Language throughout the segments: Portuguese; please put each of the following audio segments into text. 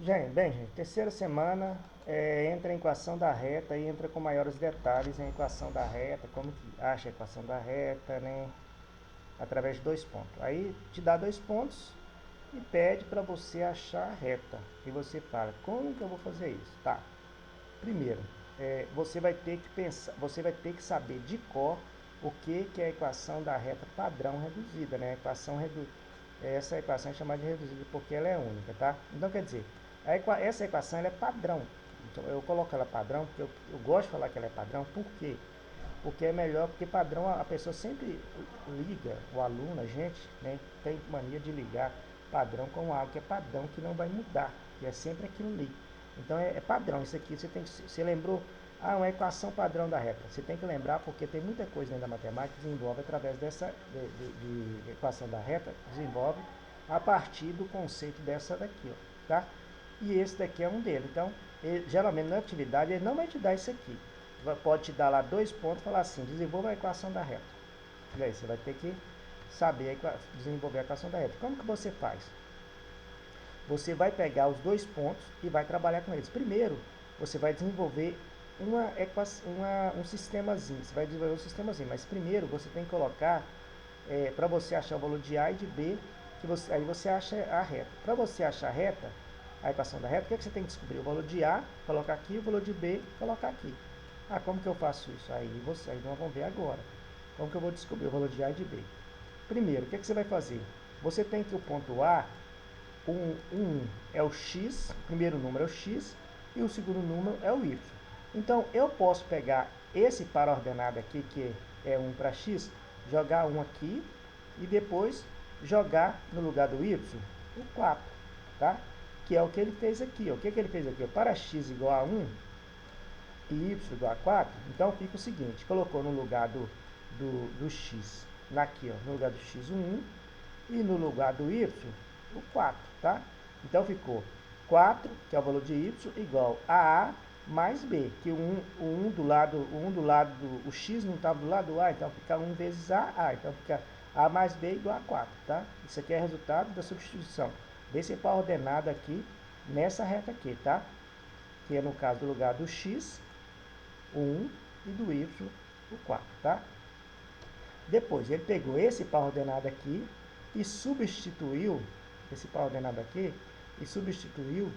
Gente, terceira semana, entra a equação da reta e entra com maiores detalhes em equação da reta, como que acha a equação da reta, né? Através de dois pontos. Aí te dá dois pontos e pede para você achar a reta. E você fala, como que eu vou fazer isso? Tá. Primeiro, você vai ter que pensar, você vai ter que saber de cor o que é a equação da reta padrão reduzida, né? Essa equação é chamada de reduzida porque ela é única, tá? Então quer dizer, essa equação ela é padrão. Então, eu coloco ela padrão porque eu gosto de falar que ela é padrão, por quê? Porque é melhor, porque padrão a pessoa sempre liga, o aluno, a gente, né, tem mania de ligar padrão com algo que é padrão, que não vai mudar, que é sempre aquilo ali. Então é padrão, isso aqui você lembrou, uma equação padrão da reta. Você tem que lembrar porque tem muita coisa dentro da matemática que desenvolve através dessa de equação da reta, desenvolve a partir do conceito dessa daqui, ó, tá? E esse daqui é um deles. Então, geralmente na atividade ele não vai te dar isso aqui. Pode te dar lá dois pontos e falar assim, desenvolva a equação da reta. E aí você vai ter que saber desenvolver a equação da reta. Como que você faz? Você vai pegar os dois pontos e vai trabalhar com eles. Primeiro, você vai desenvolver um sistemazinho. Você vai desenvolver um sistemazinho, mas primeiro você tem que colocar, para você achar o valor de A e de B, aí você acha a reta. Para você achar a reta, a equação da reta, o que você tem que descobrir? O valor de A, colocar aqui, o valor de B, colocar aqui. Como que eu faço isso? Aí nós vamos ver agora. Como que eu vou descobrir o valor de A e de B? Primeiro, o que você vai fazer? Você tem que o ponto A, um é o x, o primeiro número é o x, e o segundo número é o y. Então, eu posso pegar esse par ordenado aqui, que é 1 para x, jogar 1 aqui, e depois jogar no lugar do y, o 4, tá? Que é o que ele fez aqui. Ó. O que ele fez aqui? Para x igual a 1 e y igual a 4, então fica o seguinte, colocou no lugar do x, aqui, ó, no lugar do x o 1, e no lugar do y o 4, tá? Então ficou 4, que é o valor de y, igual a mais b, que o x não estava do lado do a, então fica 1 vezes a, então fica a mais b igual a 4, tá? Isso aqui é resultado da substituição desse par ordenado aqui, nessa reta aqui, tá? Que é no caso do lugar do x, o 1, e do y, o 4, tá? Depois, ele pegou esse par ordenado aqui e substituiu, esse par ordenado aqui, e substituiu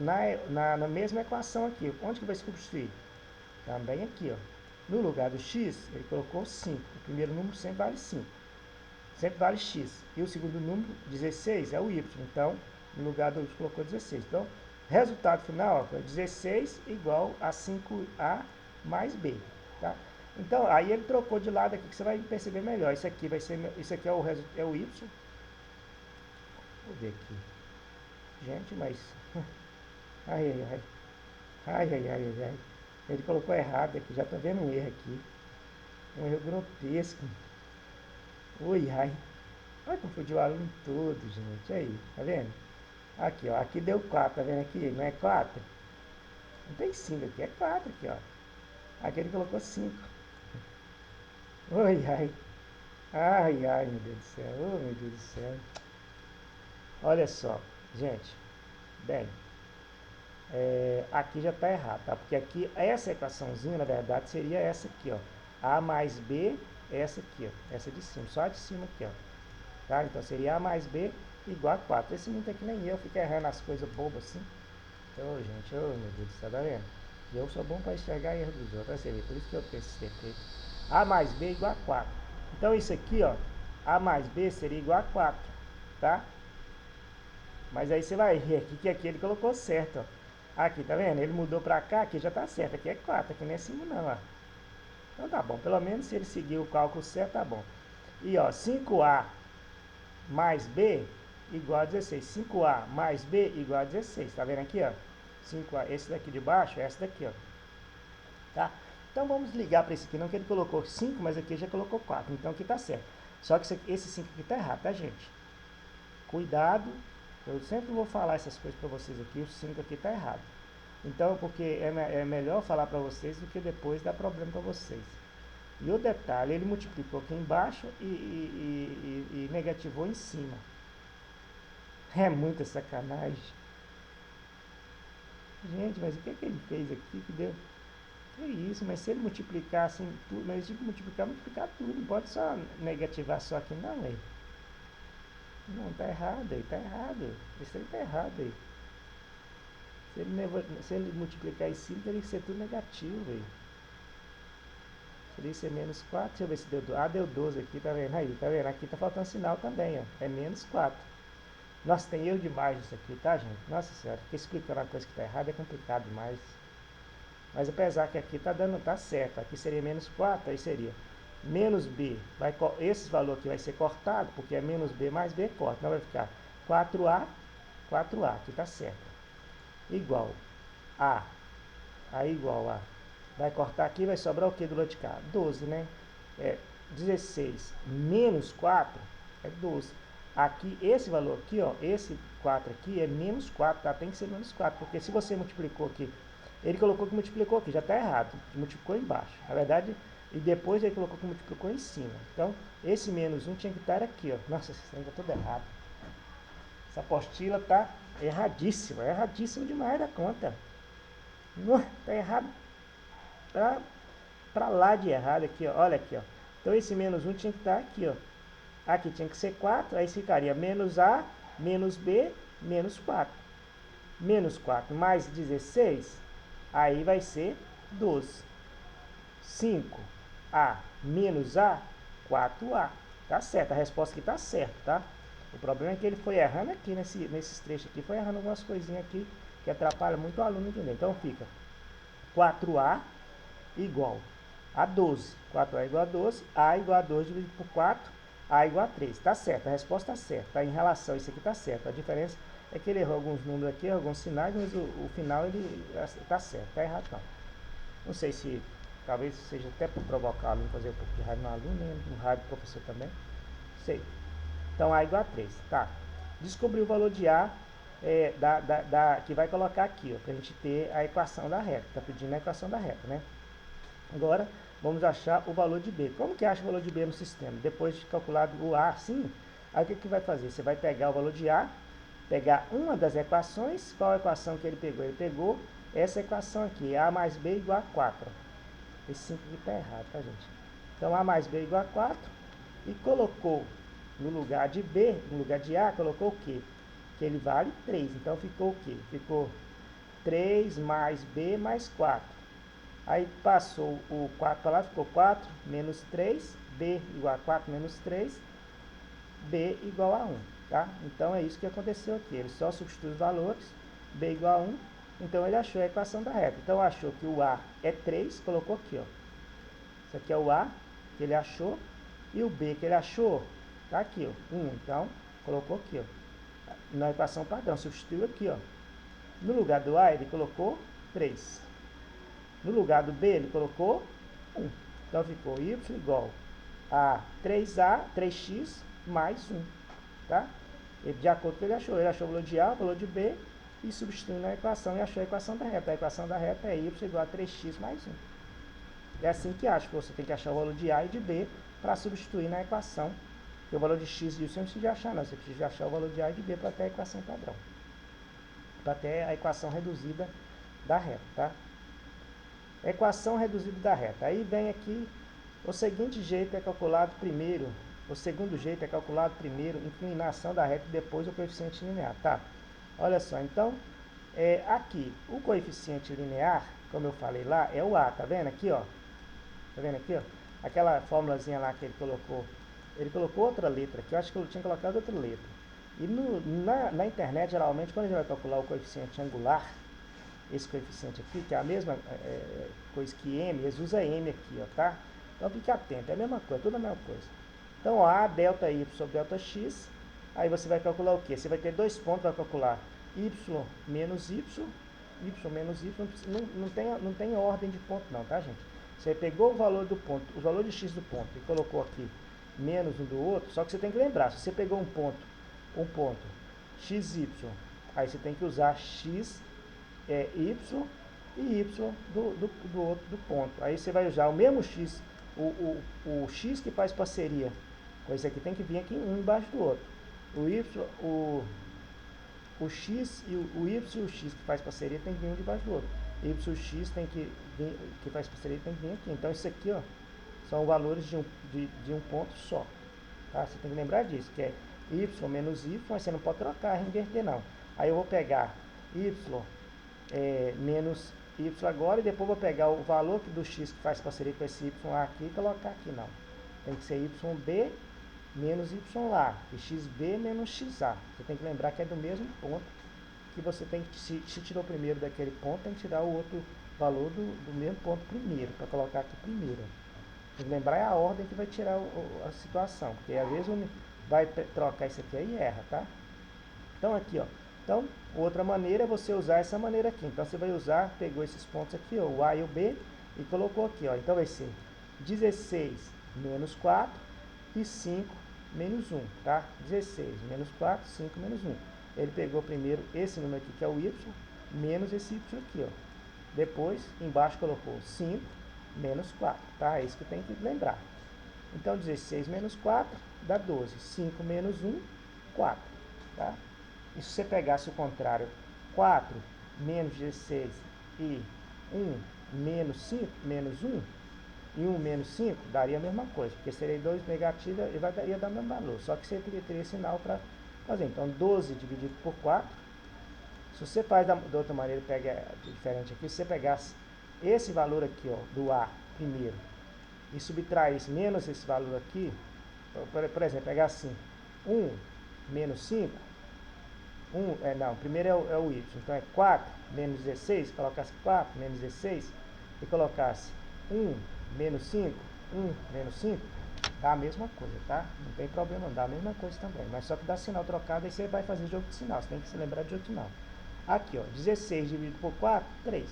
na mesma equação aqui. Onde que vai substituir? Também aqui, ó. No lugar do x, ele colocou 5. O primeiro número sempre vale 5. Sempre vale x. E o segundo número, 16, é o y. Então, no lugar do y, colocou 16. Então, resultado final é 16 igual a 5a mais b. Tá? Então, aí ele trocou de lado aqui, que você vai perceber melhor. Isso aqui é o y. Vou ver aqui. Gente, mas... Ai, ai, ai. Ai, ai, ai, ai, ai. Ele colocou errado aqui, já tá vendo um erro aqui. Um erro grotesco. Ui, ai. Ai, confundiu o aluno todo, gente. Aí, tá vendo? Aqui, ó. Aqui deu 4, tá vendo aqui? Não é 4? Não tem 5 aqui, é 4 aqui, ó. Aqui ele colocou 5. Ui, ai. Ai, ai, meu Deus do céu. Oh, meu Deus do céu. Olha só, gente. Bem, aqui já está errado, tá? Porque aqui, essa equaçãozinha, na verdade, seria essa aqui, ó. A mais B, essa aqui, ó. Essa de cima, só a de cima aqui, ó. Tá? Então, seria A mais B igual a 4. Esse muito aqui nem eu, fica errando as coisas bobas assim. Então, gente, oh, meu Deus do céu, tá vendo? Eu sou bom para enxergar erro dos outros, você vê, por isso que eu tenho esse defeito. A mais B igual a 4. Então, isso aqui, ó, A mais B seria igual a 4, tá? Mas aí você vai ver aqui que aqui ele colocou certo, ó. Aqui, tá vendo? Ele mudou pra cá, aqui já tá certo. Aqui é 4, aqui não é 5 não, ó. Então tá bom, pelo menos se ele seguir o cálculo certo, tá bom. E ó, 5A mais B igual a 16. 5A mais B igual a 16, tá vendo aqui, ó? 5A, esse daqui de baixo é esse daqui, ó. Tá? Então vamos ligar para esse aqui, não que ele colocou 5, mas aqui já colocou 4, então aqui tá certo. Só que esse 5 aqui tá errado, tá, gente? Cuidado, eu sempre vou falar essas coisas para vocês aqui, o 5 aqui tá errado. Então, porque é melhor falar para vocês do que depois dar problema para vocês. E o detalhe, ele multiplicou aqui embaixo e negativou em cima. É muita sacanagem. Gente, mas o que ele fez aqui que deu? Que isso, mas se ele multiplicar assim tudo, mas tipo multiplicar tudo, não pode só negativar só aqui não, aí. Não, tá errado aí, tá errado. Isso aí tá errado aí. Se ele multiplicar em cima, teria que ser tudo negativo aí. Teria que ser menos 4. Deixa eu ver se deu 12. Ah, deu 12 aqui, tá vendo aí? Tá vendo? Aqui tá faltando sinal também, ó. É menos 4. Nossa, tem erro demais isso aqui, tá, gente? Nossa senhora, ficar explicando uma coisa que tá errada é complicado demais. Mas apesar que aqui tá dando, tá certo. Aqui seria menos 4, aí seria menos b. Esse valor aqui vai ser cortado, porque é menos b mais b, corta. Então vai ficar 4a, aqui tá certo. Igual a. Aí igual a. Vai cortar aqui, vai sobrar o que do lado de cá? 12, né? É 16 menos 4 é 12. Aqui, esse valor aqui, ó, esse 4 aqui é menos 4, tá? Tem que ser menos 4, porque se você multiplicou aqui, ele colocou que multiplicou aqui, já está errado, multiplicou embaixo. Na verdade, e depois ele colocou que multiplicou em cima. Então, esse menos 1 tinha que estar aqui, ó. Nossa, esse trem tá todo errado. Essa apostila tá erradíssima demais da conta. Tá errado pra lá de errado aqui, ó. Olha aqui, ó. Então esse menos 1 tinha que estar aqui, ó. Aqui tinha que ser 4, aí ficaria menos A, menos B, menos 4. Menos 4 mais 16, aí vai ser 12. 5A menos A, 4A. Tá certo, a resposta aqui tá certa, tá? O problema é que ele foi errando aqui, nesses trechos aqui, foi errando algumas coisinhas aqui que atrapalham muito o aluno entender. Então fica 4A igual a 12. 4A igual a 12, A igual a 12 dividido por 4, A igual a 3. Tá certo, a resposta está certa. Tá? Em relação a isso aqui tá certo. A diferença é que ele errou alguns números aqui, alguns sinais, mas o final ele tá certo. Tá errado não. Não sei se talvez seja até para provocar o aluno, fazer um pouco de raiva no aluno, né? Um raiva do professor também. Sei. Então A igual a 3. Tá. Descobrir o valor de A que vai colocar aqui, para a gente ter a equação da reta. Está pedindo a equação da reta, né? Agora, vamos achar o valor de B. Como que acha o valor de B no sistema? Depois de calculado o A, sim, aí o que vai fazer? Você vai pegar o valor de A, pegar uma das equações. Qual a equação que ele pegou? Ele pegou essa equação aqui, A mais B igual a 4. Esse 5 aqui está errado, tá, gente? Então, A mais B igual a 4. E colocou no lugar de B, no lugar de A, colocou o quê? Que ele vale 3. Então, ficou o quê? Ficou 3 mais B mais 4. Aí passou o 4 para lá, ficou 4 menos 3, B igual a 4 menos 3, B igual a 1, tá? Então é isso que aconteceu aqui, ele só substitui os valores, B igual a 1, então ele achou a equação da reta. Então achou que o A é 3, colocou aqui, ó. Isso aqui é o A que ele achou, e o B que ele achou, tá aqui, ó, 1, então colocou aqui, ó. Na equação padrão, substituiu aqui, ó. No lugar do A ele colocou 3. No lugar do B, ele colocou 1. Então, ficou y igual a 3a, 3x mais 1. Tá? De acordo com o que ele achou o valor de A, o valor de B, e substituiu na equação e achou a equação da reta. A equação da reta é y igual a 3x mais 1. É assim que acha, que você tem que achar o valor de A e de B para substituir na equação. Porque o valor de x e y você não precisa achar, não. Você precisa achar o valor de A e de B para ter a equação padrão. Para ter a equação reduzida da reta, tá? Equação reduzida da reta. Aí vem aqui, o seguinte jeito é calculado primeiro, o segundo jeito é calculado primeiro inclinação da reta e depois o coeficiente linear, tá? Olha só, então, aqui, o coeficiente linear, como eu falei lá, é o A, tá vendo aqui, ó? Tá vendo aqui, ó? Aquela fórmulazinha lá que ele colocou outra letra aqui, eu acho que eu tinha colocado outra letra. E na internet, geralmente, quando a gente vai calcular o coeficiente angular, esse coeficiente aqui, que é a mesma coisa que M, eles usam M aqui, ó, tá? Então fique atento, é a mesma coisa, tudo a mesma coisa. Então, A, delta Y sobre delta X, aí você vai calcular o quê? Você vai ter dois pontos, vai calcular Y menos Y menos Y, não tem ordem de ponto não, tá, gente? Você pegou o valor do ponto, o valor de X do ponto e colocou aqui menos um do outro, só que você tem que lembrar, se você pegou um ponto XY, aí você tem que usar X y e y do outro do ponto. Aí você vai usar o mesmo x, o x que faz parceria com esse aqui tem que vir aqui um embaixo do outro. O y, o x e o y e o x que faz parceria tem que vir um debaixo do outro. Y e o x tem que vir, que faz parceria tem que vir aqui. Então isso aqui, ó, são valores de um ponto só. Tá? Você tem que lembrar disso, que é y menos y, mas você não pode trocar, inverter não. Aí eu vou pegar y menos y agora, e depois vou pegar o valor do x que faz parceria com esse y aqui e colocar aqui, não. Tem que ser yb menos y lá, e xb menos xa. Você tem que lembrar que é do mesmo ponto, que você tem que, se tirou primeiro daquele ponto, tem que tirar o outro valor do mesmo ponto primeiro, para colocar aqui primeiro. Tem que lembrar a ordem que vai tirar a situação, porque às vezes vai trocar isso aqui aí e erra, tá? Então aqui, ó. Então, outra maneira é você usar essa maneira aqui. Então você vai usar, pegou esses pontos aqui, ó, o A e o B, e colocou aqui, ó. Então vai ser 16 menos 4 e 5 menos 1, tá? 16 menos 4, 5 menos 1. Ele pegou primeiro esse número aqui, que é o y, menos esse y aqui, ó. Depois, embaixo colocou 5 menos 4, tá? É isso que tem que lembrar. Então, 16 menos 4 dá 12. 5 menos 1, 4, tá? E se você pegasse o contrário, 4 menos 16 e 1 menos 5, menos 1, e 1 menos 5, daria a mesma coisa, porque seria 2 negativo e ia dar o mesmo valor, só que você teria sinal para fazer. Então, 12 dividido por 4, se você faz de outra maneira, pega diferente aqui, se você pegasse esse valor aqui, ó, do A primeiro, e subtraísse menos esse valor aqui, por exemplo, pegar assim, 1 menos 5, primeiro é o y, então é 4 menos 16, colocasse 4 menos 16, e colocasse 1 menos 5, 1 menos 5, dá a mesma coisa, tá? Não tem problema, dá a mesma coisa também, mas só que dá sinal trocado, aí você vai fazer jogo de sinal, você tem que se lembrar de jogo de sinal. Aqui, ó, 16 dividido por 4, 3.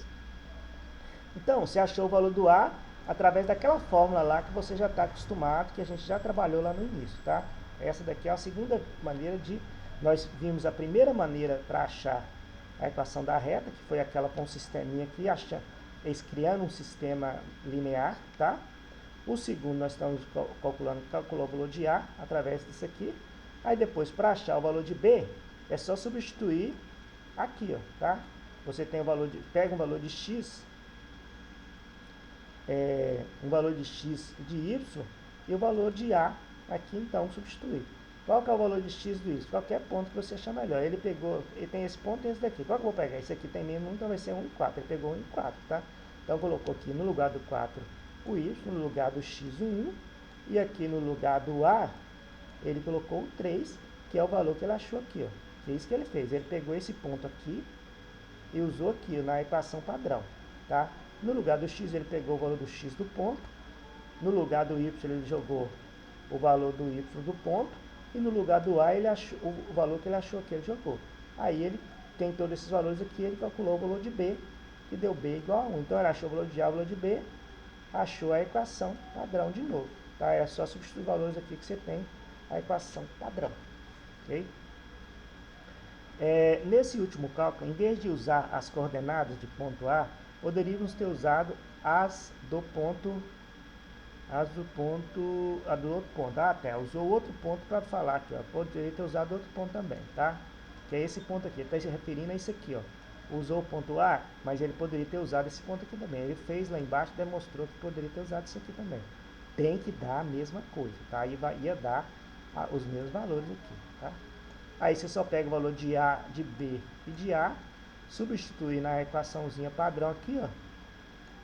Então, você achou o valor do A através daquela fórmula lá que você já está acostumado, que a gente já trabalhou lá no início, tá? Essa daqui é a segunda maneira de... Nós vimos a primeira maneira para achar a equação da reta, que foi aquela com um sisteminha aqui, eles criando um sistema linear, tá? O segundo, nós estamos calculou o valor de A através disso aqui. Aí depois, para achar o valor de B, é só substituir aqui, ó, tá? Você tem o valor de... Pega um valor de x... um valor de x de y e o valor de A aqui, então, substituir. Qual que é o valor de x do y? Qualquer ponto que você achar melhor. Ele tem esse ponto e esse daqui. Qual que eu vou pegar? Esse aqui tem menos 1, então vai ser 1 e 4. Ele pegou 1 e 4, tá? Então, colocou aqui no lugar do 4 o y, no lugar do x o 1, e aqui no lugar do A, ele colocou o 3, que é o valor que ele achou aqui, ó. Que é isso que ele fez. Ele pegou esse ponto aqui e usou aqui na equação padrão, tá? No lugar do x, ele pegou o valor do x do ponto. No lugar do y, ele jogou o valor do y do ponto. E no lugar do A, ele achou o valor que ele achou que ele jogou. Aí ele tem todos esses valores aqui, ele calculou o valor de B, que deu B igual a 1. Então ele achou o valor de A, o valor de B, achou a equação padrão de novo. Tá? É só substituir os valores aqui que você tem a equação padrão. Ok? Nesse último cálculo, em vez de usar as coordenadas de ponto A, poderíamos ter usado as do outro ponto. Até usou outro ponto para falar aqui, ó. Poderia ter usado outro ponto também, tá? Que é esse ponto aqui, está se referindo a isso aqui, ó. Usou o ponto A, mas ele poderia ter usado esse ponto aqui também. Ele fez lá embaixo, demonstrou que poderia ter usado isso aqui também. Tem que dar a mesma coisa, tá? Ia dar os mesmos valores aqui, tá? Aí você só pega o valor de A, de B e de A, substitui na equaçãozinha padrão aqui, ó.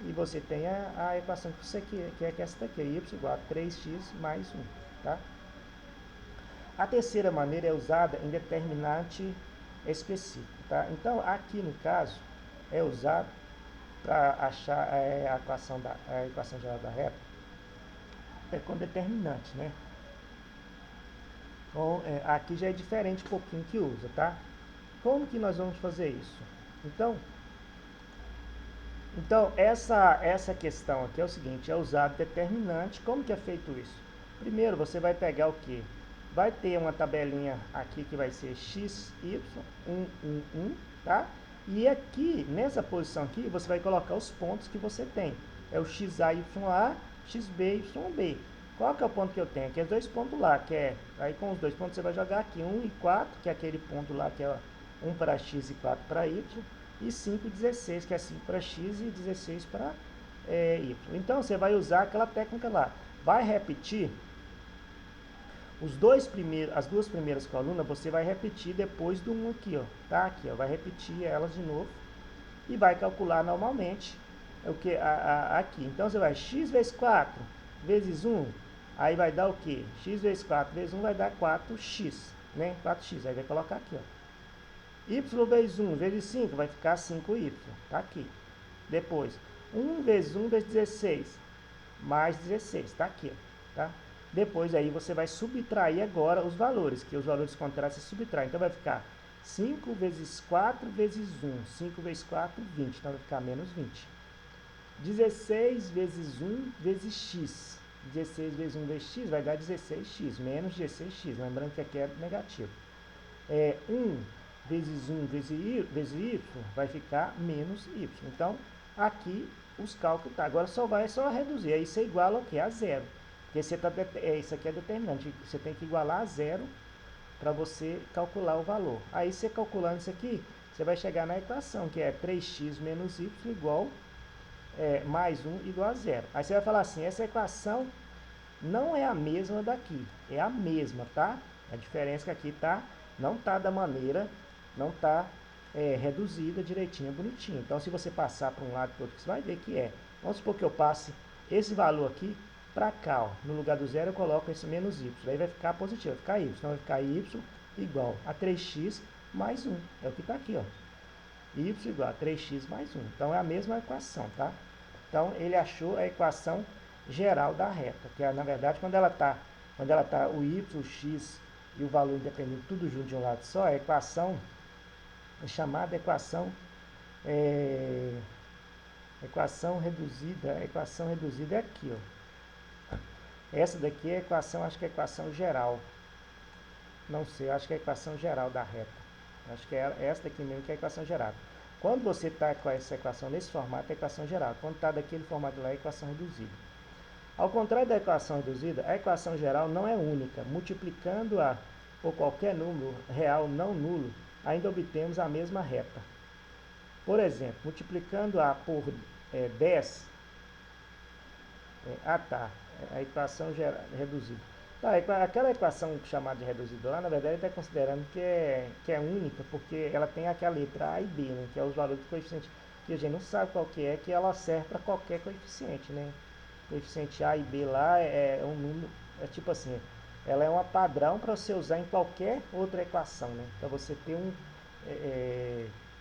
E você tem a equação que você quer, que é essa daqui, y igual a 3x mais 1, tá? A terceira maneira é usada em determinante específico, tá? Então, aqui no caso, é usado para achar a equação geral da reta, com determinante, né? Então, aqui já é diferente um pouquinho que usa, tá? Como que nós vamos fazer isso? Então essa questão aqui é o seguinte, é usado determinante. Como que é feito isso? Primeiro, você vai pegar o quê? Vai ter uma tabelinha aqui que vai ser x, y, 1, 1, 1, tá? E aqui, nessa posição aqui, você vai colocar os pontos que você tem. É o xa, ya, xb, yb. Qual que é o ponto que eu tenho? Aqui é dois pontos lá, que é... Aí com os dois pontos você vai jogar aqui, 1 e 4, que é aquele ponto lá que é 1 para x e 4 para y, e 5 e 16, que é 5 para x e 16 para y. Então, você vai usar aquela técnica lá. Vai repetir as duas primeiras colunas, você vai repetir depois do 1 aqui, ó. Tá? Aqui, ó. Vai repetir elas de novo e vai calcular normalmente o que aqui. Então, você vai x vezes 4 vezes 1, aí vai dar o que? X vezes 4 vezes 1 vai dar 4x, né? 4x, aí vai colocar aqui, ó. Y vezes 1 vezes 5 vai ficar 5y, tá aqui. Depois, 1 vezes 1 vezes 16, mais 16, tá aqui, ó, tá? Depois aí você vai subtrair agora os valores, que os valores contrários se subtraem. Então vai ficar 5 vezes 4 vezes 1, 5 vezes 4, 20, então vai ficar menos 20. 16 vezes 1 vezes x, 16 vezes 1 vezes x vai dar 16x, menos 16x, lembrando que aqui é negativo. 1 vezes 1 vezes y vai ficar menos y. Então, aqui os cálculos tá. Agora só reduzir. Aí você iguala o que? A zero. Porque você isso aqui é determinante. Você tem que igualar a zero para você calcular o valor. Aí você calculando isso aqui, você vai chegar na equação, que é 3x menos y igual mais 1 igual a zero. Aí você vai falar assim, essa equação não é a mesma daqui. É a mesma, tá? A diferença é que aqui tá, não tá da maneira, não tá reduzida direitinho, bonitinho. Então, se você passar para um lado e para o outro, você vai ver que é. Vamos supor que eu passe esse valor aqui para cá, ó. No lugar do zero eu coloco esse menos y. Aí vai ficar positivo, vai ficar y. Então, vai ficar y igual a 3x mais 1. É o que está aqui, ó. Y igual a 3x mais 1. Então, é a mesma equação, tá? Então, ele achou a equação geral da reta, que é, na verdade, quando ela tá o y, o x e o valor independente tudo junto de um lado só, a equação é chamada equação equação reduzida. A equação reduzida é aqui, ó. Essa daqui é a equação, acho que é a equação geral. Não sei, acho que é a equação geral da reta. Acho que é essa daqui mesmo que é a equação geral. Quando você está com essa equação nesse formato, é a equação geral. Quando está daquele formato lá, é a equação reduzida. Ao contrário da equação reduzida, a equação geral não é única. Multiplicando-a por qualquer número real não nulo, ainda obtemos a mesma reta. Por exemplo, multiplicando-a por 10, tá, a equação reduzida. Tá, aquela equação chamada de reduzida lá, na verdade, ele está considerando que é única, porque ela tem aquela letra A e B, né, que é os valores do coeficiente, que a gente não sabe qual que ela serve para qualquer coeficiente, né? Coeficiente A e B lá é um número, é tipo assim, ela é uma padrão para você usar em qualquer outra equação, né? Para você ter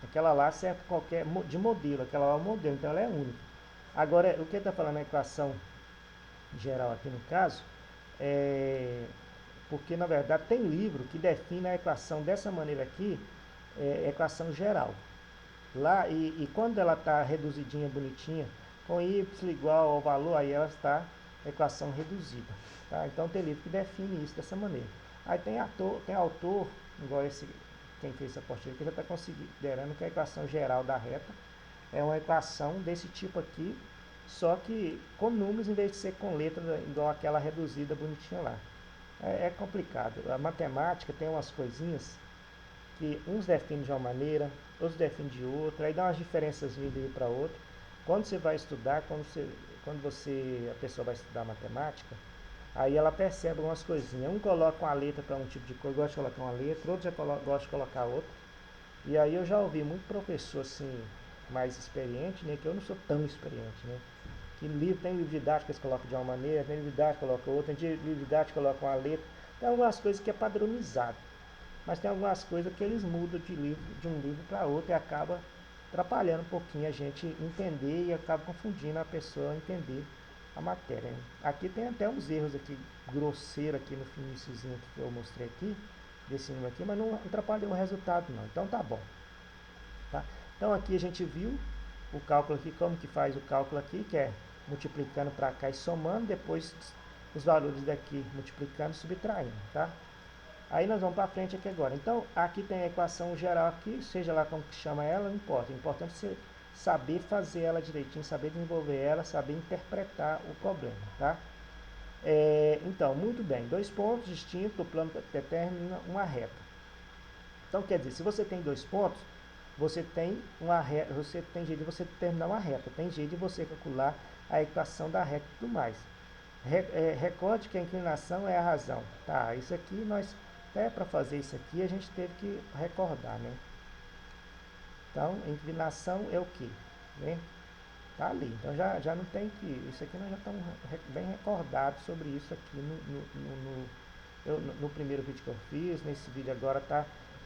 aquela lá serve para qualquer de modelo, aquela lá é o modelo, então ela é única. Agora, o que está falando a equação geral aqui no caso, porque na verdade tem livro que define a equação dessa maneira aqui, equação geral. Lá, e quando ela está reduzidinha, bonitinha, com y igual ao valor, aí ela está equação reduzida. Tá? Então tem livro que define isso dessa maneira. Aí tem autor, igual quem fez essa apostila, que já está considerando que a equação geral da reta é uma equação desse tipo aqui, só que com números em vez de ser com letras igual aquela reduzida bonitinha lá. É complicado. A matemática tem umas coisinhas que uns definem de uma maneira, outros definem de outra, aí dá umas diferenças de um para outro. Quando você vai estudar, a pessoa vai estudar matemática, aí ela percebe algumas coisinhas. Um coloca uma letra para um tipo de coisa, gosta de colocar uma letra, outro já gosta de colocar outra. E aí eu já ouvi muito professor assim, mais experiente, né, que eu não sou tão experiente, né? Que tem livro didático que eles colocam de uma maneira, tem livro didático que coloca outra, tem livro didático que coloca uma letra. Tem algumas coisas que é padronizado. Mas tem algumas coisas que eles mudam de um livro para outro e acaba atrapalhando um pouquinho a gente entender e acaba confundindo a pessoa a entender a matéria. Né? Aqui tem até uns erros aqui, grosseiro aqui no iniciozinho que eu mostrei aqui, desse número aqui, mas não atrapalhou o resultado não. Então tá bom. Tá? Então aqui a gente viu o cálculo aqui, como que faz o cálculo aqui, que é multiplicando para cá e somando, depois os valores daqui multiplicando e subtraindo, tá? Aí nós vamos para frente aqui agora. Então, aqui tem a equação geral aqui, seja lá como que chama ela, não importa. O importante é você saber fazer ela direitinho, saber desenvolver ela, saber interpretar o problema, tá? Então, muito bem. 2 pontos distintos, o plano determina uma reta. Então, quer dizer, se você tem dois pontos, você tem jeito de você determinar uma reta, tem jeito de você calcular a equação da reta e tudo mais. Recorde que a inclinação é a razão. Tá, isso aqui nós, até para fazer isso aqui, a gente teve que recordar, né? Então, inclinação é o que? Né? Tá ali. Então, já não tem que... Isso aqui nós já estamos bem recordados sobre isso aqui no primeiro vídeo que eu fiz. Nesse vídeo agora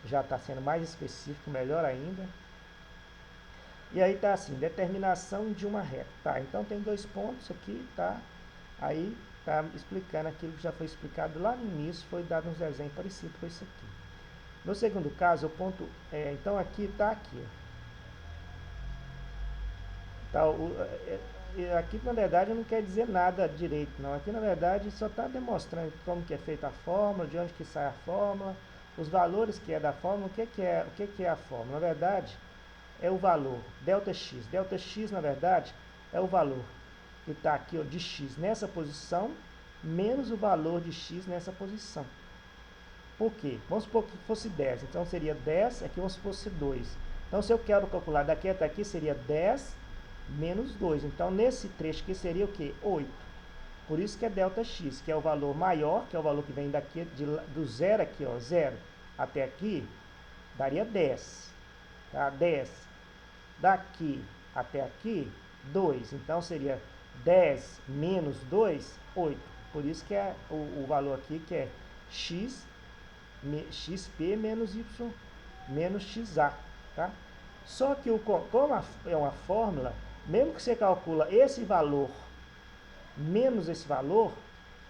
já está sendo mais específico, melhor ainda. E aí tá assim, determinação de uma reta. Tá, então tem dois pontos aqui, tá? Aí tá explicando aquilo que já foi explicado lá no início, foi dado uns desenhos parecidos com isso aqui. No segundo caso, o ponto... então aqui tá aqui, ó. Tá, aqui na verdade não quer dizer nada direito não, aqui na verdade só está demonstrando como que é feita a fórmula, de onde que sai a fórmula, os valores que é da fórmula, o que é a fórmula. Na verdade é o valor delta x na verdade é o valor que está aqui, ó, de x nessa posição menos o valor de x nessa posição. Por quê? Vamos supor que fosse 10, então seria 10, aqui vamos supor que fosse 2. Então se eu quero calcular daqui até aqui seria 10 menos 2. Então, nesse trecho aqui seria o que? 8. Por isso que é delta x, que é o valor maior, que é o valor que vem daqui, do zero aqui, ó, 0 até aqui, daria 10. Tá? 10. Daqui até aqui, 2. Então, seria 10 menos 2, 8. Por isso que é o valor aqui, que é xp menos y menos xa. Tá? Só que como é uma fórmula, mesmo que você calcula esse valor menos esse valor,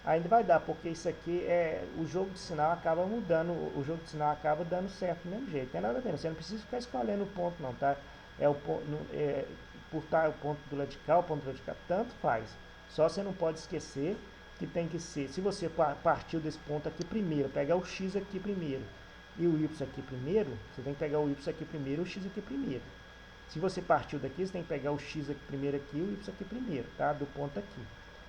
ainda vai dar, porque isso aqui o jogo de sinal acaba mudando, o jogo de sinal acaba dando certo do mesmo jeito. Tem nada a ver, você não precisa ficar escolhendo o ponto não, tá? Por estar o ponto do lado de cá, o ponto do lado de cá, tanto faz. Só você não pode esquecer que tem que ser, se você partiu desse ponto aqui primeiro, pegar o x aqui primeiro e o y aqui primeiro, você tem que pegar o y aqui primeiro e o x aqui primeiro. Se você partiu daqui, você tem que pegar o x aqui primeiro aqui e o y aqui primeiro, tá? Do ponto aqui.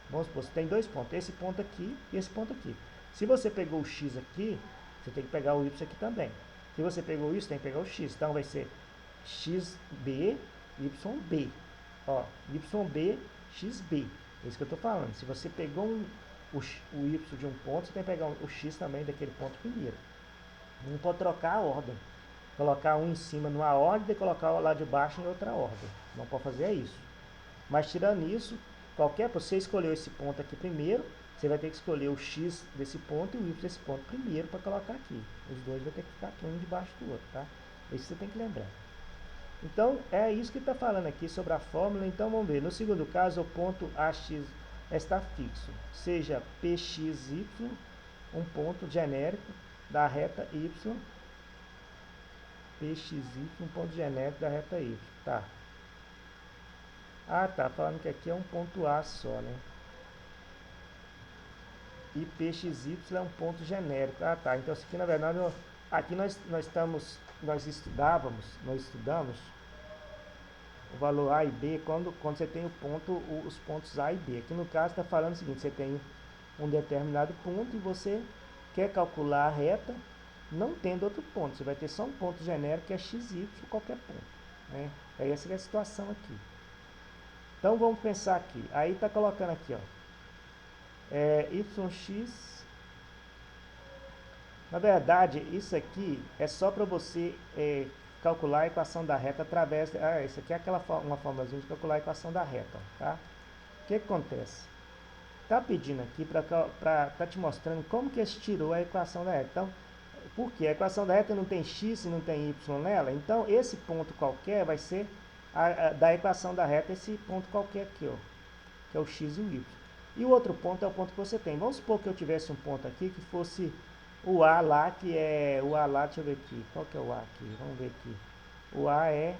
Vamos supor, você tem dois pontos, esse ponto aqui e esse ponto aqui. Se você pegou o x aqui, você tem que pegar o y aqui também. Se você pegou isso, tem que pegar o x. Então vai ser xb, yb. Ó, yb, xb. É isso que eu estou falando. Se você pegou o y de um ponto, você tem que pegar o x também daquele ponto primeiro. Não pode trocar a ordem. Colocar um em cima numa ordem e colocar o lá de baixo em outra ordem. Não pode fazer isso. Mas tirando isso, você escolheu esse ponto aqui primeiro, você vai ter que escolher o x desse ponto e o y desse ponto primeiro para colocar aqui. Os dois vão ter que ficar aqui um debaixo do outro, tá? Isso você tem que lembrar. Então, é isso que está falando aqui sobre a fórmula. Então, vamos ver. No segundo caso, o ponto AX está fixo. Seja PXY, um ponto genérico da reta Y, PXY, um ponto genérico da reta Y. Tá. Ah, tá. Falando que aqui é um ponto A só, né? E PXY é um ponto genérico. Ah, tá. Então, isso aqui, na verdade, aqui nós estudamos o valor A e B quando você tem os pontos A e B. Aqui no caso está falando o seguinte, você tem um determinado ponto e você quer calcular a reta não tendo outro ponto. Você vai ter só um ponto genérico que é XY, qualquer ponto. Né? Essa é a situação aqui. Então vamos pensar aqui. Aí está colocando aqui, ó, YX. Na verdade, isso aqui é só para você calcular a equação da reta através... isso aqui é uma formulazinha de calcular a equação da reta, tá? O que acontece? Tá pedindo aqui tá te mostrando como que se tirou a equação da reta. Então, por quê? A equação da reta não tem x e não tem y nela, então esse ponto qualquer vai ser da equação da reta esse ponto qualquer aqui, ó, que é o x e o y. E o outro ponto é o ponto que você tem. Vamos supor que eu tivesse um ponto aqui que fosse o A lá, que é o A lá, deixa eu ver aqui. Qual que é o A aqui? Vamos ver aqui. O A é...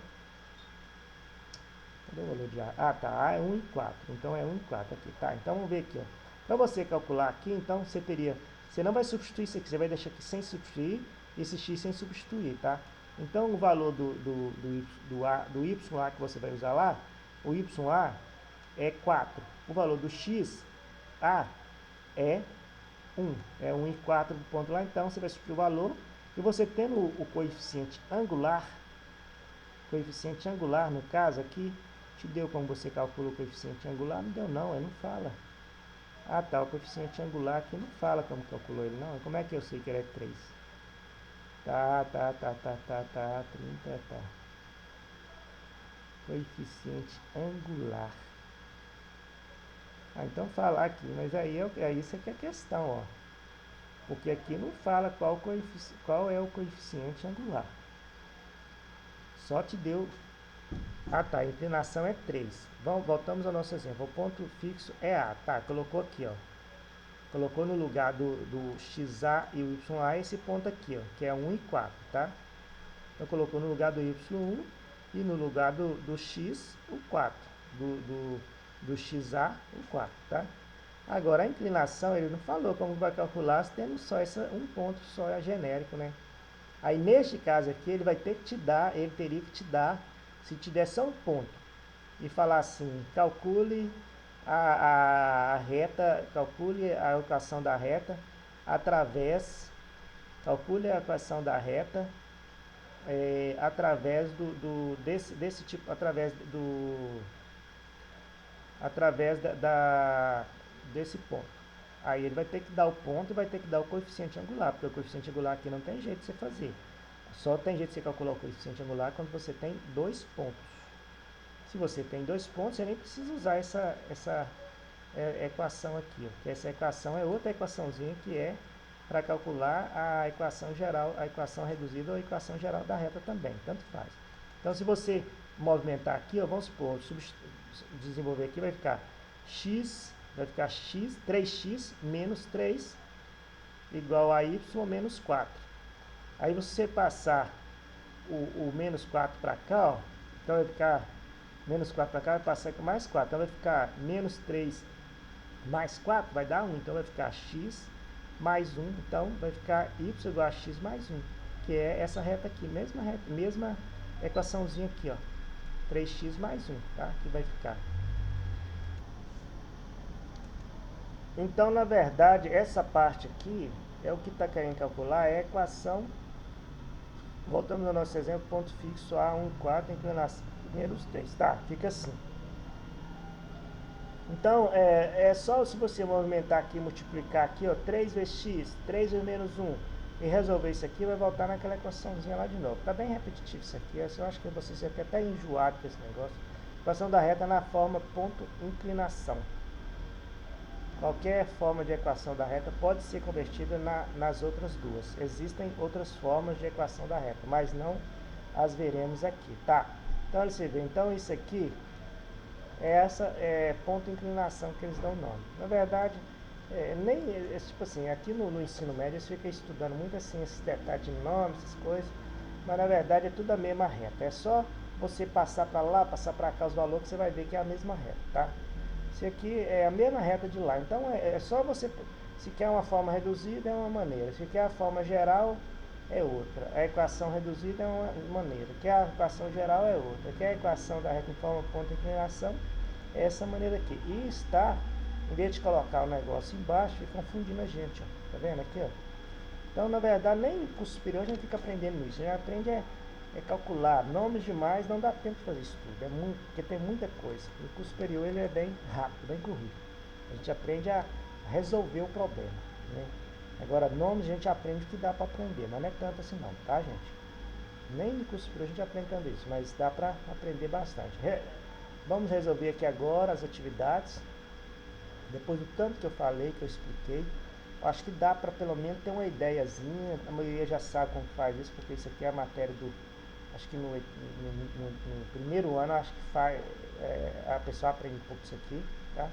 Cadê o valor de A? Ah, tá. A é 1 e 4. Então é 1 e 4 aqui, tá? Então vamos ver aqui, ó. Para você calcular aqui, então você teria... Você não vai substituir isso aqui, você vai deixar aqui sem substituir, esse x sem substituir, tá? Então o valor do YA que você vai usar lá, o YA é 4. O valor do XA é 1. É 1 e 4 do ponto lá, então você vai substituir o valor, E você tendo o coeficiente angular no caso aqui, te deu como você calcula o coeficiente angular? Não deu não, ele não fala. Ah tá, o coeficiente angular aqui não fala como calculou ele não. Como é que eu sei que ele é 3? Tá, 30, tá. Coeficiente angular. Ah, então falar aqui, mas aí é isso que é a questão, ó. Porque aqui não fala qual é o coeficiente angular. Só te deu. Ah tá, a inclinação é 3. Voltamos ao nosso exemplo. O ponto fixo é A. Tá, colocou aqui, ó. Colocou no lugar do XA e o YA esse ponto aqui, ó, que é 1 e 4, tá? Então colocou no lugar do Y1 e no lugar do X o 4. Do XA o 4, tá? Agora a inclinação, ele não falou como vai calcular se tendo só um ponto só é genérico, né? Aí neste caso aqui ele vai ter que te dar, ele teria que te dar, se te der só um ponto, e falar assim, calcule a reta, calcule a equação da reta através, calcule a equação da reta através desse tipo, através desse ponto. Aí ele vai ter que dar o ponto e vai ter que dar o coeficiente angular, porque o coeficiente angular aqui não tem jeito de você fazer. Só tem jeito de você calcular o coeficiente angular quando você tem 2 pontos. Se você tem 2 pontos, você nem precisa usar essa equação aqui, ó, que essa equação é outra equaçãozinha que é para calcular a equação geral, a equação reduzida ou a equação geral da reta também, tanto faz. Então, se você movimentar aqui, ó, vamos supor, desenvolver aqui, vai ficar x 3x menos 3 igual a y menos 4. Aí você passar o menos 4 para cá, ó, então vai ficar menos 4 para cá, vai passar com mais 4. Então vai ficar menos 3 mais 4, vai dar 1. Então vai ficar x mais 1. Então vai ficar y igual a x mais 1. Que é essa reta aqui, mesma equaçãozinha aqui, ó. 3x mais 1, tá? Que vai ficar. Então, na verdade, essa parte aqui é o que está querendo calcular, é a equação. Voltamos ao nosso exemplo, ponto fixo A, 1, 4, inclinação menos 3. Tá, fica assim. Então, é só se você movimentar aqui, multiplicar aqui, ó, 3 vezes x, 3 vezes menos 1, e resolver isso aqui, vai voltar naquela equaçãozinha lá de novo. Tá bem repetitivo isso aqui, eu acho que você fica até enjoado com esse negócio. Equação da reta na forma ponto inclinação. Qualquer forma de equação da reta pode ser convertida nas outras duas. Existem outras formas de equação da reta, mas não as veremos aqui, tá? Então, você vê, então isso aqui é ponto inclinação que eles dão nome. Na verdade, tipo assim, aqui no ensino médio você fica estudando muito assim, esses detalhes de nome, essas coisas, mas na verdade é tudo a mesma reta. É só você passar para lá, passar para cá os valores que você vai ver que é a mesma reta, tá? Isso aqui é a mesma reta de lá. Então é só você, se quer uma forma reduzida é uma maneira, se quer a forma geral é outra. A equação reduzida é uma maneira, quer a equação geral é outra, quer a equação da reta em forma ponto inclinação é essa maneira aqui. E está, em vez de colocar o negócio embaixo, fica confundindo a gente, ó. Tá vendo aqui, ó? Então, na verdade, nem no curso superior a gente fica aprendendo isso. A gente aprende calcular. Nomes demais não dá tempo de fazer isso tudo. Porque tem muita coisa. O curso superior ele é bem rápido, bem corrido. A gente aprende a resolver o problema, né? Agora, nomes a gente aprende o que dá para aprender, mas não é tanto assim não, tá, gente? Nem no curso superior a gente aprende tanto isso, mas dá para aprender bastante. Vamos resolver aqui agora as atividades. Depois do tanto que eu falei, que eu expliquei, acho que dá para pelo menos ter uma ideiazinha. A maioria já sabe como faz isso, porque isso aqui é a matéria do... Acho que no primeiro ano, acho que a pessoa aprende um pouco isso aqui, tá?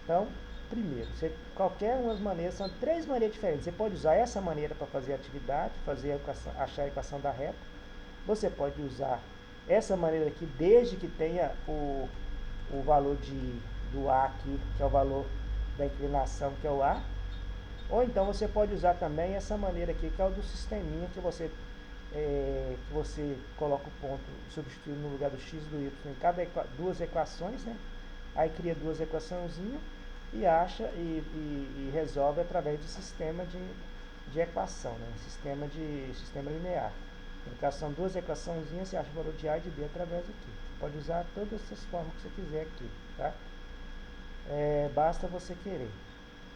Então, primeiro, qualquer uma das maneiras, são 3 maneiras diferentes. Você pode usar essa maneira para fazer a atividade, achar a equação da reta. Você pode usar essa maneira aqui, desde que tenha o valor do A aqui, que é o valor da inclinação, que é o A. Ou então você pode usar também essa maneira aqui, que é o do sisteminha, que você coloca o ponto, substituindo no lugar do x e do y em cada duas equações, né? Aí cria 2 equaçõezinhas e acha e resolve através do sistema de equação, né? Sistema linear. Equação, duas equaçãozinhas, você acha o valor de A e de B através aqui. Você pode usar todas essas formas que você quiser aqui, tá? Basta você querer.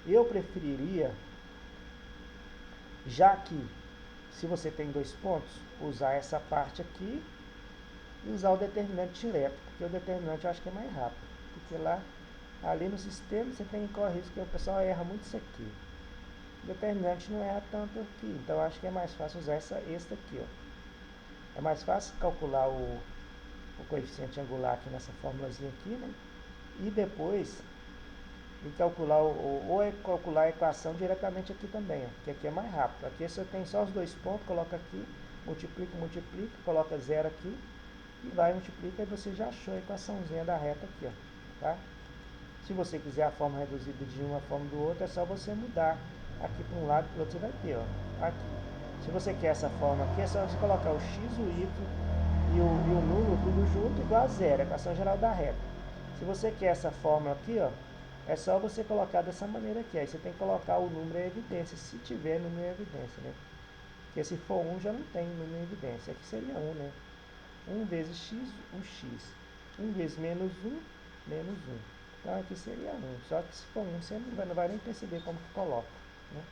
Eu preferiria, já que se você tem dois pontos, usar essa parte aqui e usar o determinante direto, porque o determinante eu acho que é mais rápido, porque lá, ali no sistema, você tem que correr risco que o pessoal erra muito isso aqui. O determinante não erra tanto aqui, então eu acho que é mais fácil usar esse aqui, ó. É mais fácil calcular o coeficiente angular aqui nessa formulazinha aqui, né? E depois e calcular ou calcular a equação diretamente aqui também, ó, que aqui é mais rápido. Aqui você tem só os dois pontos, coloca aqui, multiplica, coloca zero aqui e vai multiplica e você já achou a equaçãozinha da reta aqui, ó, tá? Se você quiser a forma reduzida de uma forma do outro, é só você mudar aqui para um lado e para o outro, você vai ter, ó, aqui. Se você quer essa forma aqui, é só você colocar o x, o y e o número tudo junto igual a zero, a equação geral da reta. Se você quer essa fórmula aqui, ó, é só você colocar dessa maneira aqui. Aí você tem que colocar o número em evidência, se tiver número em evidência, né? Porque se for 1 já não tem número em evidência. Aqui seria 1, né? 1 vezes x, 1x. 1 vezes menos 1, menos 1. Então aqui seria 1. Só que se for 1, você não vai nem perceber como que coloca, né?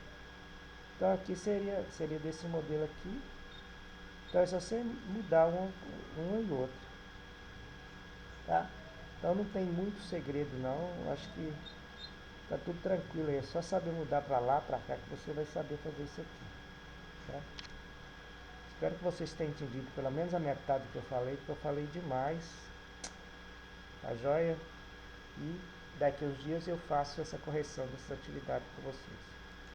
Então aqui seria desse modelo aqui. Então é só você mudar um e outro, tá? Então não tem muito segredo não, acho que tá tudo tranquilo aí, é só saber mudar para lá, para cá, que você vai saber fazer isso aqui, tá? Espero que vocês tenham entendido pelo menos a metade do que eu falei, porque eu falei demais, tá joia? E daqui uns dias eu faço essa correção dessa atividade com vocês.